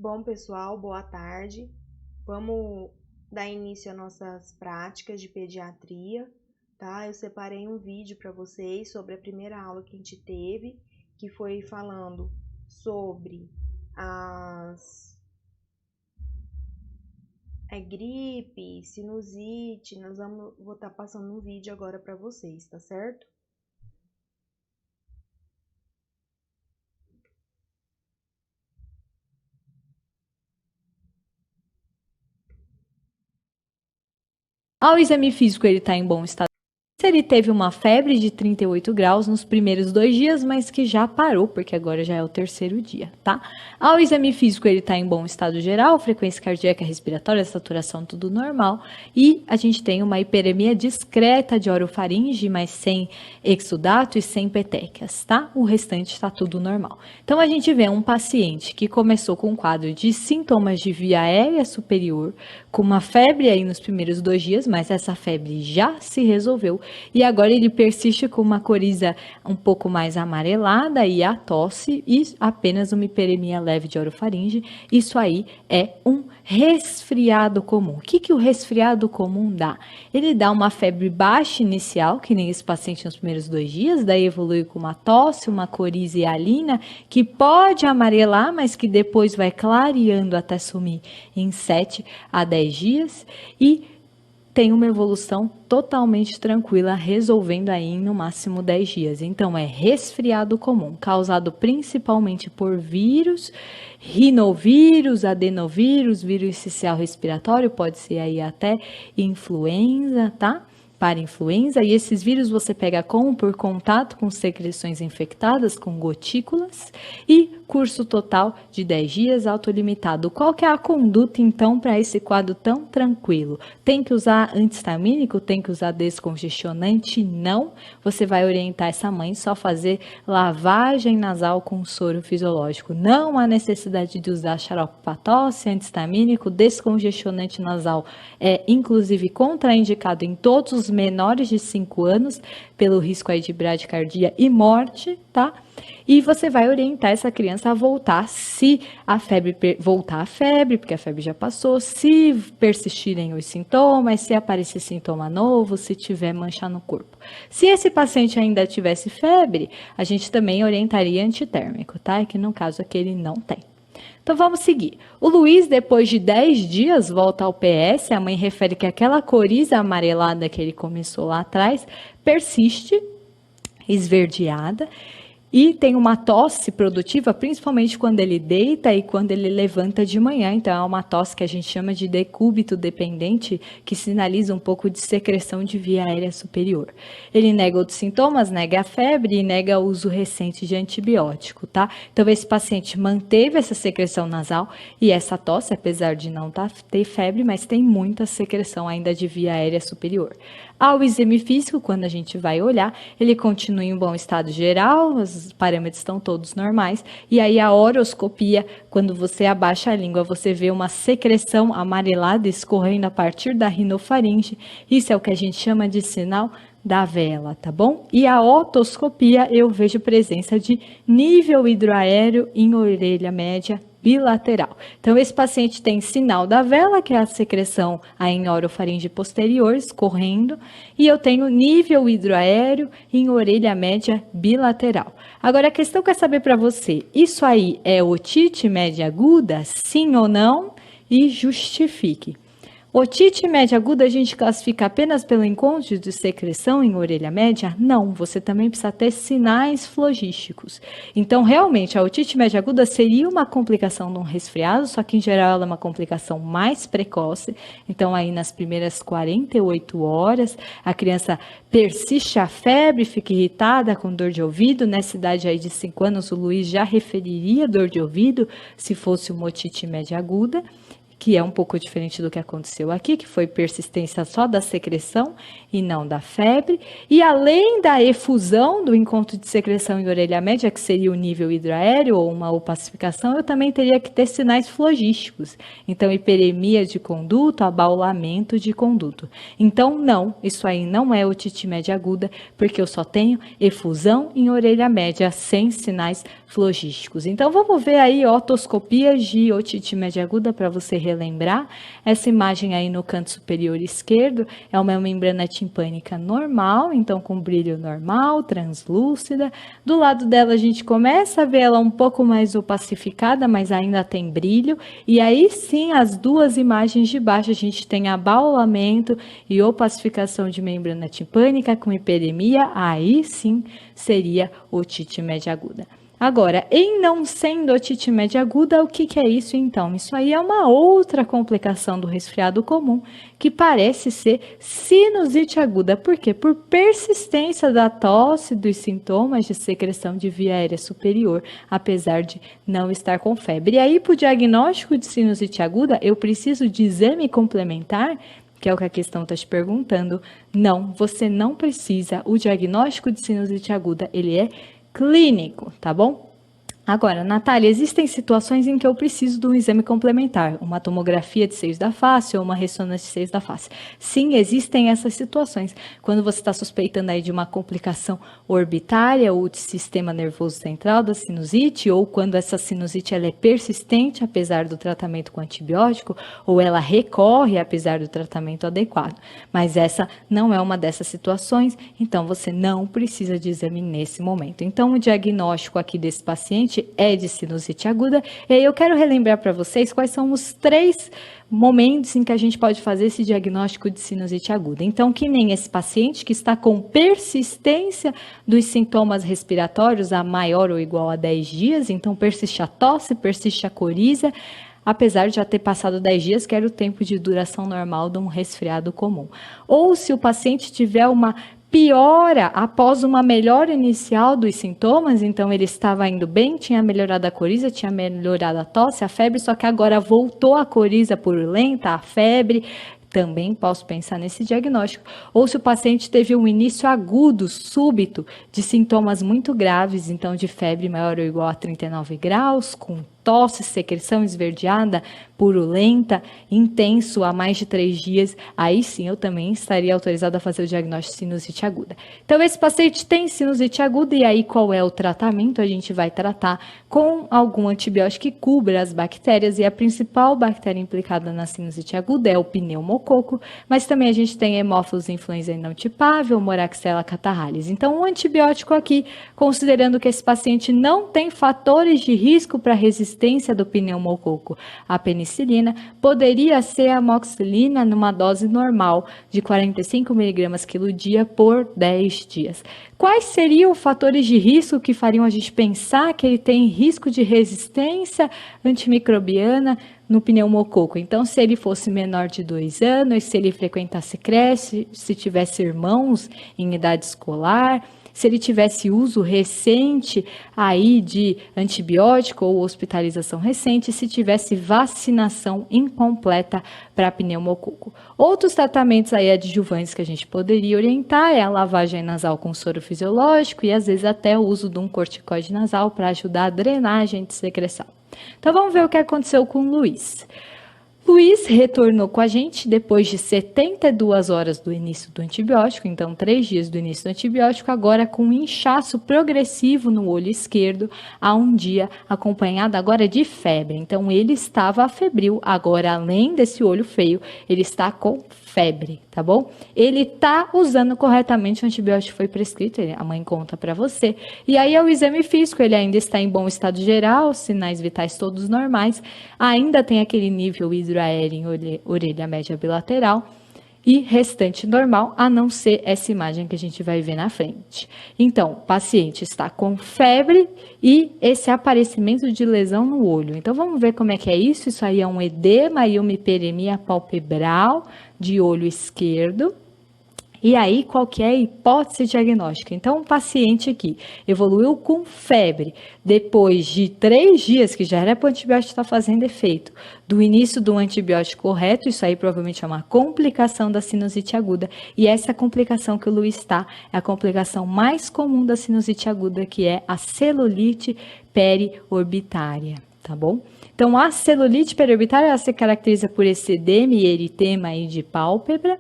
Bom, pessoal, boa tarde. Vamos dar início às nossas práticas de pediatria, tá? Eu separei um vídeo para vocês sobre a primeira aula que a gente teve, que foi falando sobre gripe, sinusite. Vou estar passando um vídeo agora para vocês, tá certo? Ao exame físico, ele está em bom estado. Ele teve uma febre de 38 graus nos primeiros 2 dias, mas que já parou, porque agora já é o terceiro dia, tá? Ao exame físico, ele está em bom estado geral, frequência cardíaca, respiratória, saturação, tudo normal. E a gente tem uma hiperemia discreta de orofaringe, mas sem exudato e sem petequias, tá? O restante está tudo normal. Então, a gente vê um paciente que começou com um quadro de sintomas de via aérea superior, com uma febre aí nos primeiros 2 dias, mas essa febre já se resolveu. E agora ele persiste com uma coriza um pouco mais amarelada e a tosse e apenas uma hiperemia leve de orofaringe. Isso aí é um resfriado comum. O que o resfriado comum dá? Ele dá uma febre baixa inicial, que nem esse paciente nos primeiros 2 dias, daí evolui com uma tosse, uma coriza hialina, que pode amarelar, mas que depois vai clareando até sumir em 7 a 10 dias e tem uma evolução totalmente tranquila, resolvendo aí em no máximo 10 dias. Então, é resfriado comum, causado principalmente por vírus, rinovírus, adenovírus, vírus sincicial respiratório, pode ser aí até influenza, tá? Para influenza, e esses vírus você pega por contato com secreções infectadas, com gotículas, e curso total de 10 dias, autolimitado. Qual que é a conduta, então, para esse quadro tão tranquilo? Tem que usar antihistamínico? Tem que usar descongestionante? Não. Você vai orientar essa mãe só fazer lavagem nasal com soro fisiológico. Não há necessidade de usar xarope para tosse, antihistamínico, descongestionante nasal é, inclusive, contraindicado em todos os menores de 5 anos, pelo risco aí de bradicardia e morte, tá? E você vai orientar essa criança a voltar, se a febre voltar a febre, porque a febre já passou, se persistirem os sintomas, se aparecer sintoma novo, se tiver mancha no corpo. Se esse paciente ainda tivesse febre, a gente também orientaria antitérmico, tá? Que no caso aqui ele não tem. Então vamos seguir. O Luiz, depois de 10 dias, volta ao PS. A mãe refere que aquela coriza amarelada que ele começou lá atrás persiste, esverdeada, e tem uma tosse produtiva, principalmente quando ele deita e quando ele levanta de manhã. Então, é uma tosse que a gente chama de decúbito dependente, que sinaliza um pouco de secreção de via aérea superior. Ele nega outros sintomas, nega a febre e nega o uso recente de antibiótico, tá? Então, esse paciente manteve essa secreção nasal e essa tosse, apesar de não ter febre, mas tem muita secreção ainda de via aérea superior. Ao exame físico, quando a gente vai olhar, ele continua em bom estado geral, os parâmetros estão todos normais, e aí a horoscopia, quando você abaixa a língua, você vê uma secreção amarelada escorrendo a partir da rinofaringe, isso é o que a gente chama de sinal da vela, tá bom? E a otoscopia, eu vejo presença de nível hidroaéreo em orelha média bilateral. Então, esse paciente tem sinal da vela, que é a secreção em orofaringe posterior, escorrendo, e eu tenho nível hidroaéreo em orelha média bilateral. Agora, a questão que eu quero saber para você, isso aí é otite média aguda, sim ou não? E justifique. Otite média aguda a gente classifica apenas pelo encontro de secreção em orelha média? Não, você também precisa ter sinais flogísticos. Então, realmente, a otite média aguda seria uma complicação de um resfriado, só que em geral ela é uma complicação mais precoce. Então, aí nas primeiras 48 horas, a criança persiste a febre, fica irritada com dor de ouvido. Nessa idade aí de 5 anos, o Luiz já referiria dor de ouvido se fosse uma otite média aguda, que é um pouco diferente do que aconteceu aqui, que foi persistência só da secreção e não da febre. E além da efusão do encontro de secreção em orelha média, que seria o nível hidroaéreo ou uma opacificação, eu também teria que ter sinais flogísticos. Então, hiperemia de conduto, abaulamento de conduto. Então, não, isso aí não é otite média aguda, porque eu só tenho efusão em orelha média sem sinais flogísticos. Então, vamos ver aí otoscopias de otite média aguda para você relembrar. Essa imagem aí no canto superior esquerdo é uma membrana timpânica normal, então com brilho normal, translúcida. Do lado dela a gente começa a ver ela um pouco mais opacificada, mas ainda tem brilho. E aí sim, as duas imagens de baixo a gente tem abaulamento e opacificação de membrana timpânica com hiperemia, aí sim seria otite média aguda. Agora, em não sendo otite média aguda, o que é isso então? Isso aí é uma outra complicação do resfriado comum, que parece ser sinusite aguda. Por quê? Por persistência da tosse, dos sintomas de secreção de via aérea superior, apesar de não estar com febre. E aí, para o diagnóstico de sinusite aguda, eu preciso de exame complementar, que é o que a questão está te perguntando. Não, você não precisa. O diagnóstico de sinusite aguda, ele é clínico, tá bom? Agora, Natália, existem situações em que eu preciso de um exame complementar, uma tomografia de seios da face ou uma ressonância de seios da face. Sim, existem essas situações. Quando você está suspeitando aí de uma complicação orbitária ou de sistema nervoso central da sinusite, ou quando essa sinusite ela é persistente apesar do tratamento com antibiótico, ou ela recorre apesar do tratamento adequado. Mas essa não é uma dessas situações, então você não precisa de exame nesse momento. Então, o diagnóstico aqui desse paciente é de sinusite aguda, e aí eu quero relembrar para vocês quais são os 3 momentos em que a gente pode fazer esse diagnóstico de sinusite aguda. Então, que nem esse paciente que está com persistência dos sintomas respiratórios a maior ou igual a 10 dias, então persiste a tosse, persiste a coriza, apesar de já ter passado 10 dias, que era o tempo de duração normal de um resfriado comum. Ou se o paciente tiver uma piora após uma melhora inicial dos sintomas, então ele estava indo bem, tinha melhorado a coriza, tinha melhorado a tosse, a febre, só que agora voltou a coriza purulenta, a febre, também posso pensar nesse diagnóstico. Ou se o paciente teve um início agudo, súbito, de sintomas muito graves, então de febre maior ou igual a 39 graus, com tosse, secreção esverdeada, purulenta, intenso há mais de 3 dias, aí sim eu também estaria autorizada a fazer o diagnóstico de sinusite aguda. Então, esse paciente tem sinusite aguda, e aí qual é o tratamento? A gente vai tratar com algum antibiótico que cubra as bactérias, e a principal bactéria implicada na sinusite aguda é o pneumococo, mas também a gente tem hemófilos influenzae não tipável, Moraxella catarrhalis. Então, um antibiótico aqui, considerando que esse paciente não tem fatores de risco para resistência do pneumococo à penicilina, poderia ser a amoxicilina numa dose normal de 45 mg quilo dia por 10 dias. Quais seriam os fatores de risco que fariam a gente pensar que ele tem risco de resistência antimicrobiana no pneumococo? Então, se ele fosse menor de 2 anos, se ele frequentasse creche, se tivesse irmãos em idade escolar, se ele tivesse uso recente aí de antibiótico ou hospitalização recente, se tivesse vacinação incompleta para pneumococo. Outros tratamentos aí adjuvantes que a gente poderia orientar é a lavagem nasal com soro fisiológico e às vezes até o uso de um corticoide nasal para ajudar a drenagem de secreção. Então vamos ver o que aconteceu com o Luiz. Luiz retornou com a gente depois de 72 horas do início do antibiótico, então 3 dias do início do antibiótico, agora com um inchaço progressivo no olho esquerdo há um dia, acompanhado agora de febre. Então ele estava febril, agora além desse olho feio, ele está com febre, tá bom? Ele está usando corretamente o antibiótico que foi prescrito, a mãe conta para você. E aí é o exame físico, ele ainda está em bom estado geral, sinais vitais todos normais, ainda tem aquele nível hidroaéreo em orelha média bilateral e restante normal, a não ser essa imagem que a gente vai ver na frente. Então, o paciente está com febre e esse aparecimento de lesão no olho. Então, vamos ver como é que é isso. Isso aí é um edema e uma hiperemia palpebral de olho esquerdo. E aí, qual que é a hipótese diagnóstica? Então, o paciente aqui evoluiu com febre, depois de 3 dias, que já era para o antibiótico estar fazendo efeito, do início do antibiótico correto, isso aí provavelmente é uma complicação da sinusite aguda, e essa complicação que o Luiz está, é a complicação mais comum da sinusite aguda, que é a celulite periorbitária, tá bom? Então, a celulite periorbitária, ela se caracteriza por esse edema e eritema aí de pálpebra,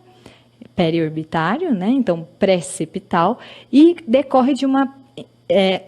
periorbitário, né? Então pré-septal, e decorre de uma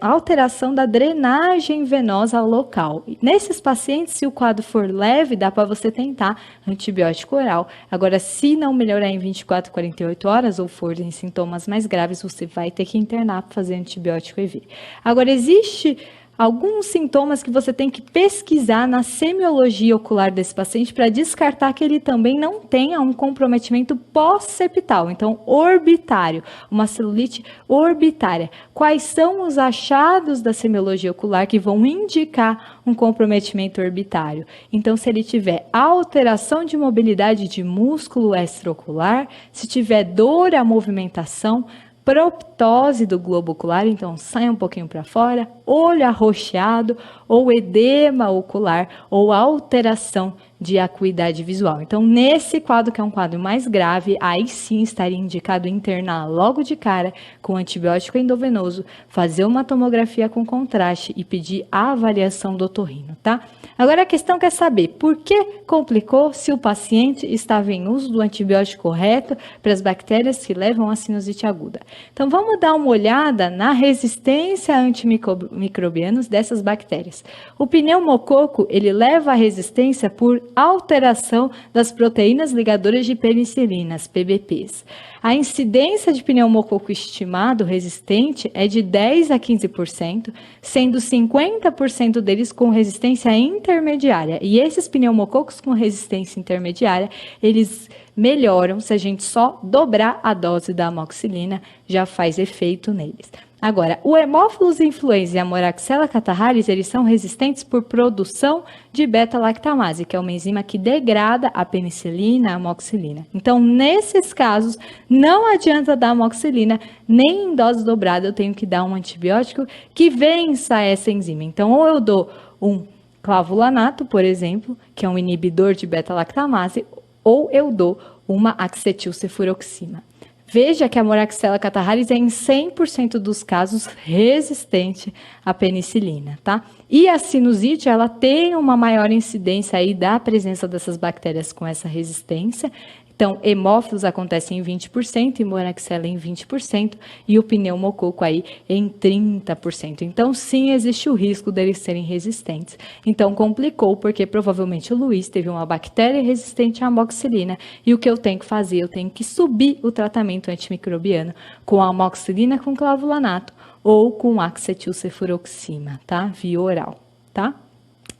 alteração da drenagem venosa local. Nesses pacientes, se o quadro for leve, dá para você tentar antibiótico oral. Agora, se não melhorar em 24, 48 horas ou for em sintomas mais graves, você vai ter que internar para fazer antibiótico IV. Agora, existe alguns sintomas que você tem que pesquisar na semiologia ocular desse paciente para descartar que ele também não tenha um comprometimento pós-septal, então orbitário, uma celulite orbitária. Quais são os achados da semiologia ocular que vão indicar um comprometimento orbitário? Então, se ele tiver alteração de mobilidade de músculo extraocular, se tiver dor à movimentação, proptose do globo ocular, então sai um pouquinho para fora, olho arroxeado, ou edema ocular, ou alteração de acuidade visual. Então, nesse quadro, que é um quadro mais grave, aí sim estaria indicado internar logo de cara com antibiótico endovenoso, fazer uma tomografia com contraste e pedir a avaliação do otorrino, tá? Agora a questão quer saber por que complicou se o paciente estava em uso do antibiótico correto para as bactérias que levam à sinusite aguda. Então, vamos dar uma olhada na resistência a antimicrobianos dessas bactérias. O pneumococo, ele leva à resistência por alteração das proteínas ligadoras de penicilinas, PBPs. A incidência de pneumococo estimado resistente é de 10 a 15%, sendo 50% deles com resistência intermediária. E esses pneumococos com resistência intermediária, eles melhoram se a gente só dobrar a dose da amoxicilina, já faz efeito neles. Agora, o Haemophilus influenzae e a Moraxella catarrhalis, eles são resistentes por produção de beta-lactamase, que é uma enzima que degrada a penicilina, a amoxicilina. Então, nesses casos, não adianta dar amoxicilina, nem em dose dobrada eu tenho que dar um antibiótico que vença essa enzima. Então, ou eu dou um clavulanato, por exemplo, que é um inibidor de beta-lactamase, ou eu dou uma acetilcefuroxima. Veja que a Moraxella catarrhalis é em 100% dos casos resistente à penicilina, tá? E a sinusite, ela tem uma maior incidência aí da presença dessas bactérias com essa resistência. Então, hemófilos acontece em 20%, e Moraxella em 20%, e o pneumococo aí em 30%. Então, sim, existe o risco deles serem resistentes. Então, complicou, porque provavelmente o Luiz teve uma bactéria resistente à amoxicilina, e o que eu tenho que fazer? Eu tenho que subir o tratamento antimicrobiano com a amoxicilina com clavulanato, ou com acetilcefuroxima, tá? Via oral, tá?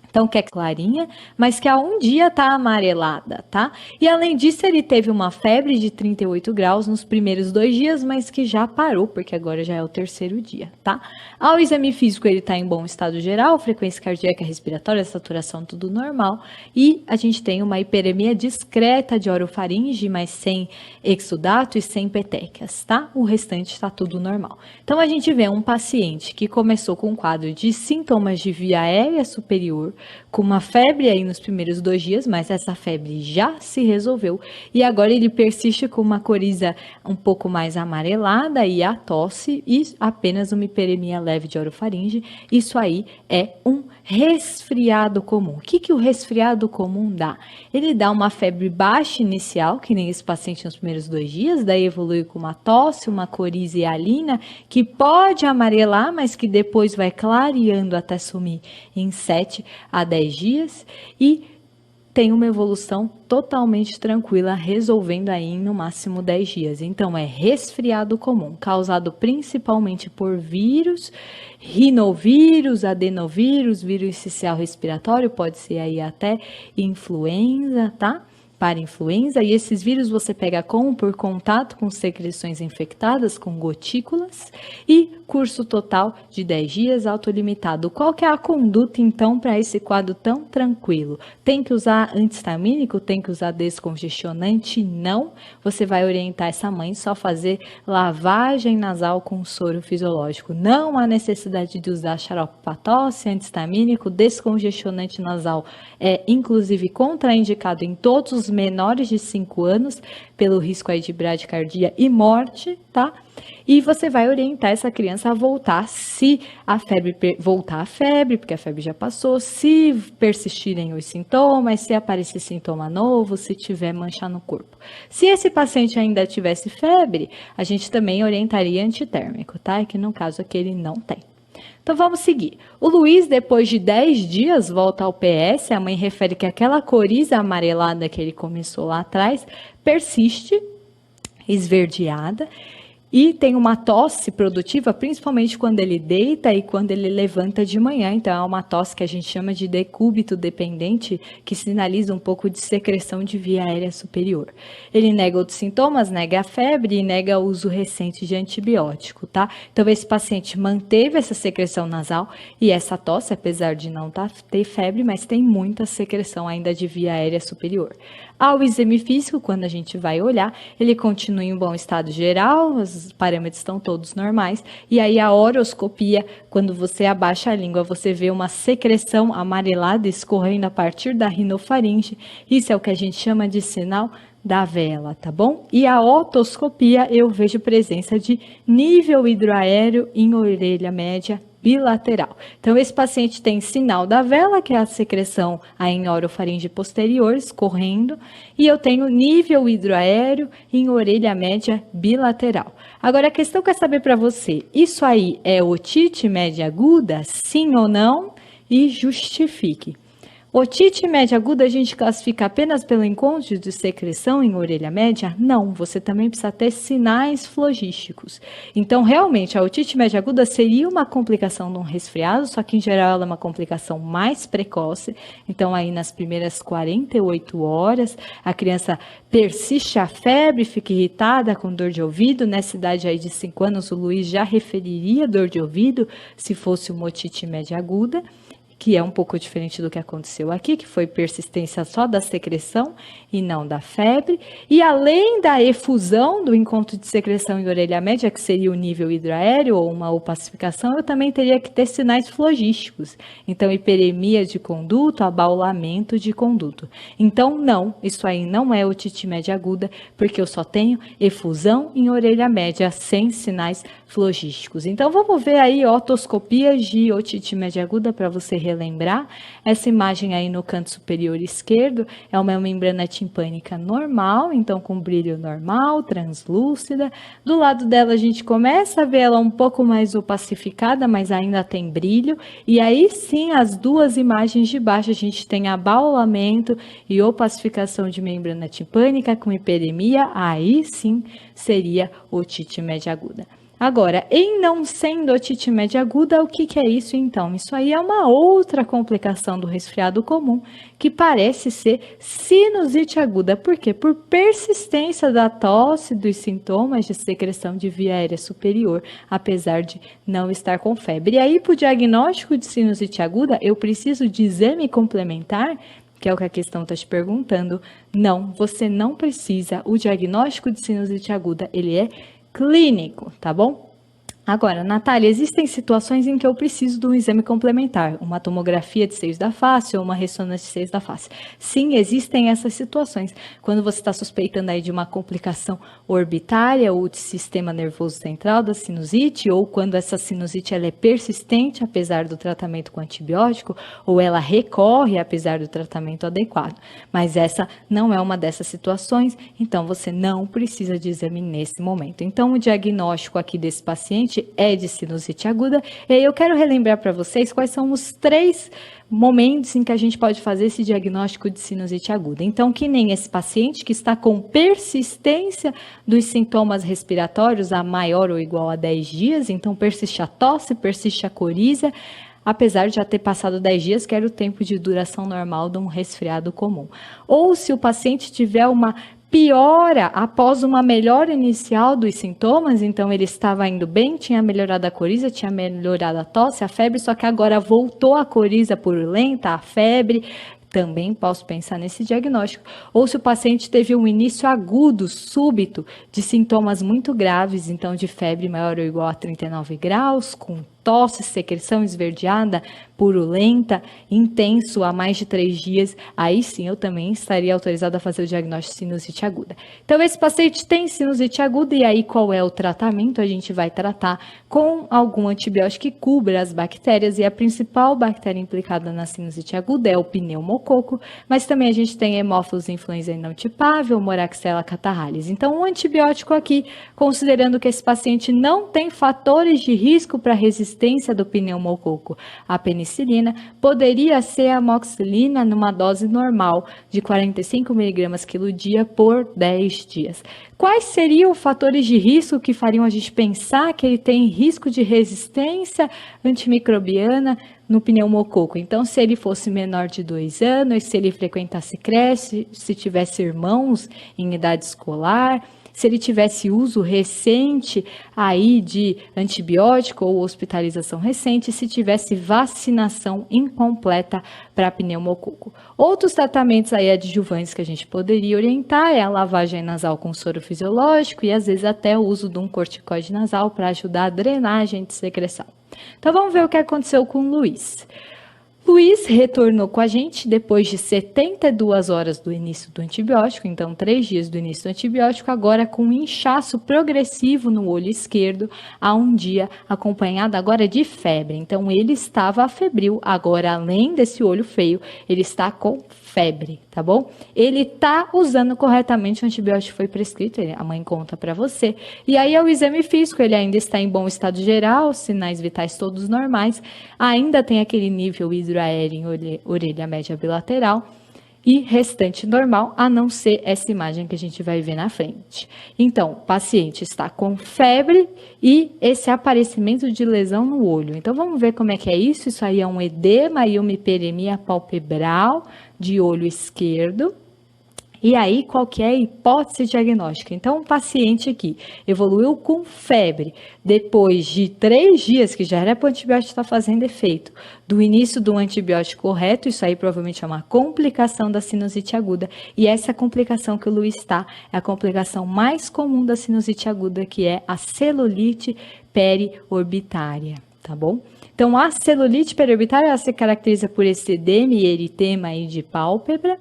Então, que é clarinha, mas que há um dia está amarelada, tá? E além disso, ele teve uma febre de 38 graus nos primeiros 2 dias, mas que já parou, porque agora já é o 3º dia, tá? Ao exame físico, ele está em bom estado geral, frequência cardíaca, respiratória, saturação, tudo normal. E a gente tem uma hiperemia discreta de orofaringe, mas sem exudato e sem petequias, tá? O restante está tudo normal. Então, a gente vê um paciente que começou com um quadro de sintomas de via aérea superior, com uma febre aí nos primeiros 2 dias, mas essa febre já se resolveu, e agora ele persiste com uma coriza um pouco mais amarelada e a tosse e apenas uma hiperemia leve de orofaringe. Isso aí é um resfriado comum. O que o resfriado comum dá? Ele dá uma febre baixa inicial, que nem esse paciente nos primeiros 2 dias, daí evolui com uma tosse, uma coriza hialina, que pode amarelar, mas que depois vai clareando até sumir em 7 a 10 dias, e tem uma evolução totalmente tranquila, resolvendo aí em no máximo 10 dias. Então, é resfriado comum, causado principalmente por vírus, rinovírus, adenovírus, vírus sincicial respiratório, pode ser aí até influenza, tá? para influenza, e esses vírus você pega como? Por contato com secreções infectadas, com gotículas, e curso total de 10 dias, autolimitado. Qual que é a conduta, então, para esse quadro tão tranquilo? Tem que usar antihistamínico? Tem que usar descongestionante? Não. Você vai orientar essa mãe só fazer lavagem nasal com soro fisiológico. Não há necessidade de usar xarope para tosse, antihistamínico, descongestionante nasal é inclusive contraindicado em todos os menores de 5 anos, pelo risco aí de bradicardia e morte, tá? E você vai orientar essa criança a voltar, se a febre voltar a febre, porque a febre já passou, se persistirem os sintomas, se aparecer sintoma novo, se tiver mancha no corpo. Se esse paciente ainda tivesse febre, a gente também orientaria antitérmico, tá? Que no caso aqui ele não tem. Então vamos seguir. O Luiz, depois de 10 dias, volta ao PS. A mãe refere que aquela coriza amarelada que ele começou lá atrás persiste, esverdeada, e tem uma tosse produtiva, principalmente quando ele deita e quando ele levanta de manhã. Então, é uma tosse que a gente chama de decúbito dependente, que sinaliza um pouco de secreção de via aérea superior. Ele nega outros sintomas, nega a febre e nega o uso recente de antibiótico, tá? Então, esse paciente manteve essa secreção nasal e essa tosse, apesar de não ter febre, mas tem muita secreção ainda de via aérea superior. Ao exame físico, quando a gente vai olhar, ele continua em bom estado geral, os parâmetros estão todos normais, e aí a oroscopia, quando você abaixa a língua, você vê uma secreção amarelada escorrendo a partir da rinofaringe, isso é o que a gente chama de sinal da vela, tá bom? E a otoscopia, eu vejo presença de nível hidroaéreo em orelha média bilateral. Então, esse paciente tem sinal da vela, que é a secreção em orofaringe posterior, escorrendo, e eu tenho nível hidroaéreo em orelha média bilateral. Agora, a questão que eu quero saber para você, isso aí é otite média aguda, sim ou não? E justifique. Otite média aguda a gente classifica apenas pelo encontro de secreção em orelha média? Não, você também precisa ter sinais flogísticos. Então, realmente, a otite média aguda seria uma complicação de um resfriado, só que em geral ela é uma complicação mais precoce. Então, aí nas primeiras 48 horas, a criança persiste a febre, fica irritada com dor de ouvido. Nessa idade aí de 5 anos, o Luiz já referiria dor de ouvido se fosse uma otite média aguda, que é um pouco diferente do que aconteceu aqui, que foi persistência só da secreção e não da febre. E além da efusão do encontro de secreção em orelha média, que seria o nível hidroaéreo ou uma opacificação, eu também teria que ter sinais flogísticos. Então, hiperemia de conduto, abaulamento de conduto. Então, não, isso aí não é otite média aguda, porque eu só tenho efusão em orelha média sem sinais flogísticos. Então, vamos ver aí otoscopias de otite média aguda para você relembrar. Essa imagem aí no canto superior esquerdo é uma membrana timpânica normal, então com brilho normal, translúcida. Do lado dela a gente começa a ver ela um pouco mais opacificada, mas ainda tem brilho. E aí sim, as duas imagens de baixo a gente tem abaulamento e opacificação de membrana timpânica com hiperemia, aí sim seria otite média aguda. Agora, em não sendo otite média aguda, o que é isso então? Isso aí é uma outra complicação do resfriado comum, que parece ser sinusite aguda. Por quê? Por persistência da tosse, dos sintomas de secreção de via aérea superior, apesar de não estar com febre. E aí, para o diagnóstico de sinusite aguda, eu preciso de exame complementar, que é o que a questão está te perguntando. Não, você não precisa. O diagnóstico de sinusite aguda, ele é clínico, tá bom? Agora, Natália, existem situações em que eu preciso de um exame complementar, uma tomografia de seios da face ou uma ressonância de seios da face. Sim, existem essas situações. Quando você está suspeitando aí de uma complicação orbitária ou de sistema nervoso central da sinusite, ou quando essa sinusite ela é persistente apesar do tratamento com antibiótico, ou ela recorre apesar do tratamento adequado. Mas essa não é uma dessas situações, então você não precisa de exame nesse momento. Então, o diagnóstico aqui desse paciente é de sinusite aguda, e aí eu quero relembrar para vocês quais são os 3 momentos em que a gente pode fazer esse diagnóstico de sinusite aguda. Então, que nem esse paciente que está com persistência dos sintomas respiratórios a maior ou igual a 10 dias, então persiste a tosse, persiste a coriza, apesar de já ter passado 10 dias, que era o tempo de duração normal de um resfriado comum. Ou se o paciente tiver uma piora após uma melhora inicial dos sintomas, então ele estava indo bem, tinha melhorado a coriza, tinha melhorado a tosse, a febre, só que agora voltou a coriza purulenta, a febre, também posso pensar nesse diagnóstico. Ou se o paciente teve um início agudo, súbito, de sintomas muito graves, então de febre maior ou igual a 39 graus, com tosse, secreção esverdeada, purulenta, intenso há mais de 3 dias, aí sim eu também estaria autorizada a fazer o diagnóstico de sinusite aguda. Então esse paciente tem sinusite aguda e aí qual é o tratamento? A gente vai tratar com algum antibiótico que cubra as bactérias e a principal bactéria implicada na sinusite aguda é o pneumococo, mas também a gente tem Haemophilus influenzae não tipável, Moraxella catarrhalis. Então um antibiótico aqui, considerando que esse paciente não tem fatores de risco para resistência do pneumococo à penicilina, poderia ser a amoxicilina numa dose normal de 45 mg quilo dia por 10 dias. Quais seriam os fatores de risco que fariam a gente pensar que ele tem risco de resistência antimicrobiana no pneumococo? Então, se ele fosse menor de 2 anos, se ele frequentasse creche, se tivesse irmãos em idade escolar, se ele tivesse uso recente aí de antibiótico ou hospitalização recente, se tivesse vacinação incompleta para pneumococo. Outros tratamentos aí adjuvantes que a gente poderia orientar é a lavagem nasal com soro fisiológico e às vezes até o uso de um corticoide nasal para ajudar a drenagem de secreção. Então vamos ver o que aconteceu com o Luiz. Luiz retornou com a gente depois de 72 horas do início do antibiótico, então 3 dias do início do antibiótico, agora com um inchaço progressivo no olho esquerdo há um dia, acompanhado agora de febre. Então ele estava febril, agora além desse olho feio, ele está com febre, tá bom? Ele está usando corretamente o antibiótico que foi prescrito, a mãe conta para você. E aí é o exame físico, ele ainda está em bom estado geral, sinais vitais todos normais, ainda tem aquele nível hidroaéreo em orelha média bilateral e restante normal, a não ser essa imagem que a gente vai ver na frente. Então, o paciente está com febre e esse aparecimento de lesão no olho. Então, vamos ver como é que é isso. Isso aí é um edema e uma hiperemia palpebral de olho esquerdo. E aí, qual que é a hipótese diagnóstica? Então, o paciente aqui evoluiu com febre, depois de 3 dias, que já era para o antibiótico estar fazendo efeito, do início do antibiótico correto, isso aí provavelmente é uma complicação da sinusite aguda, e essa complicação que o Luiz está é a complicação mais comum da sinusite aguda, que é a celulite periorbitária, tá bom? Então, a celulite periorbitária, ela se caracteriza por esse edema e eritema aí de pálpebra,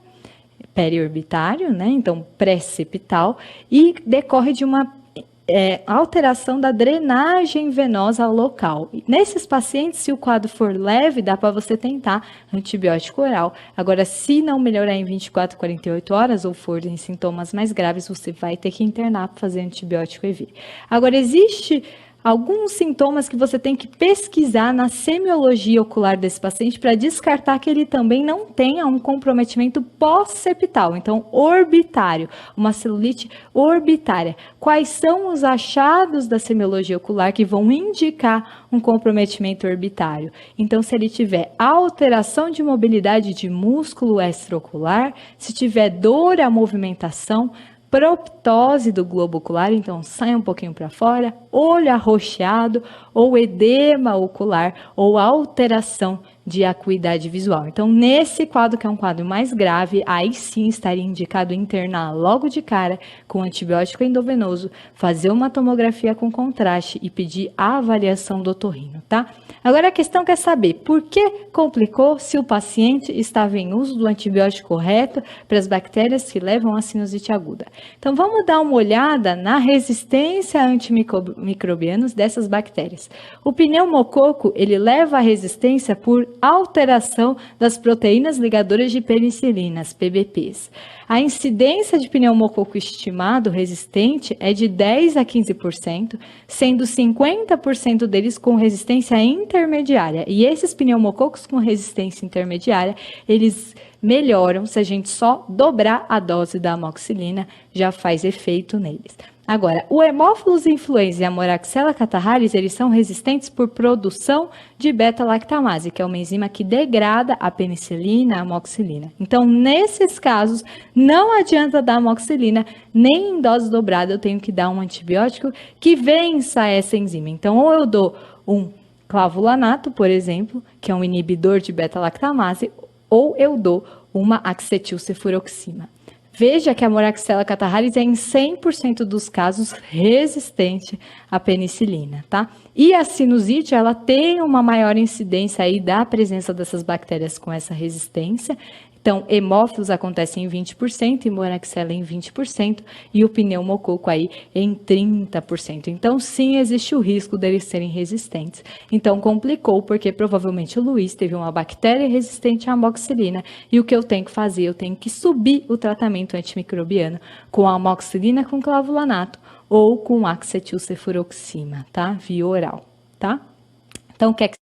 periorbitário, né? Então pré-septal, e decorre de uma alteração da drenagem venosa local. Nesses pacientes, se o quadro for leve, dá para você tentar antibiótico oral. Agora, se não melhorar em 24, 48 horas ou for em sintomas mais graves, você vai ter que internar para fazer antibiótico IV. Agora, existe alguns sintomas que você tem que pesquisar na semiologia ocular desse paciente para descartar que ele também não tenha um comprometimento pós-septal, então orbitário, uma celulite orbitária. Quais são os achados da semiologia ocular que vão indicar um comprometimento orbitário? Então, se ele tiver alteração de mobilidade de músculo extraocular, se tiver dor à movimentação, proptose do globo ocular, então sai um pouquinho para fora, olho arroxeado, ou edema ocular, ou alteração de acuidade visual. Então, nesse quadro, que é um quadro mais grave, aí sim estaria indicado internar logo de cara com antibiótico endovenoso, fazer uma tomografia com contraste e pedir a avaliação do otorrino, tá? Agora a questão quer saber por que complicou se o paciente estava em uso do antibiótico correto para as bactérias que levam à sinusite aguda. Então, vamos dar uma olhada na resistência a antimicrobianos dessas bactérias. O pneumococo, ele leva à resistência por alteração das proteínas ligadoras de penicilinas, PBPs. A incidência de pneumococo estimado resistente é de 10 a 15%, sendo 50% deles com resistência intermediária. E esses pneumococos com resistência intermediária, eles melhoram se a gente só dobrar a dose da amoxicilina, já faz efeito neles. Agora, o Haemophilus influenza e a Moraxella catarrhalis, eles são resistentes por produção de beta-lactamase, que é uma enzima que degrada a penicilina, a amoxicilina. Então, nesses casos, não adianta dar amoxicilina, nem em dose dobrada eu tenho que dar um antibiótico que vença essa enzima. Então, ou eu dou um clavulanato, por exemplo, que é um inibidor de beta-lactamase, ou eu dou uma acetilcefuroxima. Veja que a Moraxella catarrhalis é em 100% dos casos resistente à penicilina, tá? E a sinusite, ela tem uma maior incidência aí da presença dessas bactérias com essa resistência. Então, hemófilos acontece em 20%, e Moraxella em 20%, e o pneumococo aí em 30%. Então, sim, existe o risco deles serem resistentes. Então, complicou, porque provavelmente o Luiz teve uma bactéria resistente à amoxicilina, e o que eu tenho que fazer? Eu tenho que subir o tratamento antimicrobiano com a amoxicilina com clavulanato ou com acetilcefuroxima, tá? Via oral, tá? Então, o que é que